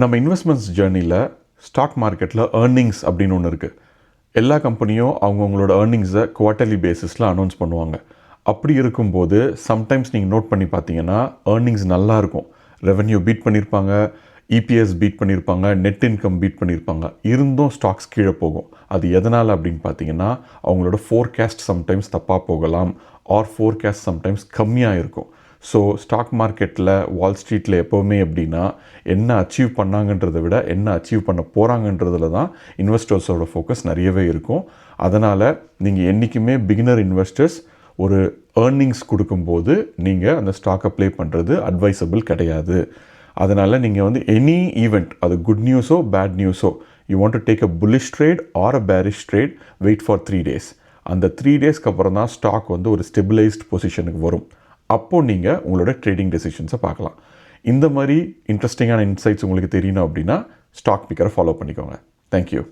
நம்ம இன்வெஸ்ட்மெண்ட்ஸ் ஜேர்னியில் ஸ்டாக் மார்க்கெட்டில் ஏர்னிங்ஸ் அப்படின்னு ஒன்று இருக்குது. எல்லா கம்பெனியும் அவங்கவுங்களோட ஏர்னிங்ஸை குவார்ட்டர்லி பேசிஸில் அனௌன்ஸ் பண்ணுவாங்க. அப்படி இருக்கும்போது சம்டைம்ஸ் நீங்கள் நோட் பண்ணி பார்த்தீங்கன்னா ஏர்னிங்ஸ் நல்லா இருக்கும். ரெவென்யூ பீட் பண்ணியிருப்பாங்க, இபிஎஸ் பீட் பண்ணியிருப்பாங்க, நெட் இன்கம் பீட் பண்ணியிருப்பாங்க. இருந்தும் ஸ்டாக்ஸ் கீழே போகும். அது எதனால் அப்படின்னு பார்த்தீங்கன்னா அவங்களோட ஃபோர்காஸ்ட் சம்டைம்ஸ் தப்பாக போகலாம், ஆர் ஃபோர்காஸ்ட் சம்டைம்ஸ் கம்மியாக இருக்கும். ஸோ ஸ்டாக் மார்க்கெட்டில் வால் ஸ்ட்ரீட்டில் எப்போவுமே எப்படின்னா என்ன அச்சீவ் பண்ணாங்கன்றதை விட என்ன அச்சீவ் பண்ண போகிறாங்கன்றதுல தான் இன்வெஸ்டர்ஸோட ஃபோக்கஸ் நிறையவே இருக்கும். அதனால் நீங்கள் என்றைக்குமே பிகினர் இன்வெஸ்டர்ஸ் ஒரு ஏர்னிங்ஸ் கொடுக்கும்போது நீங்கள் அந்த ஸ்டாக்கை ப்ளே பண்ணுறது அட்வைசபிள் கிடையாது. அதனால் நீங்கள் வந்து எனி ஈவெண்ட், அது குட் நியூஸோ பேட் நியூஸோ, you want to take a bullish trade or a bearish trade, wait for 3 days. அந்த 3 daysக்கு அப்புறம் தான் ஸ்டாக் வந்து ஒரு ஸ்டெபிளைஸ்ட் பொசிஷனுக்கு வரும். அப்போது நீங்கள் உங்களோட ட்ரேடிங் டெசிஷன்ஸை பார்க்கலாம். இந்த மாதிரி இன்ட்ரெஸ்டிங்கான இன்சைட்ஸ் உங்களுக்கு தெரியணும் அப்படின்னா ஸ்டாக் பிக்கரை ஃபாலோ பண்ணிக்கோங்க. தேங்க்யூ.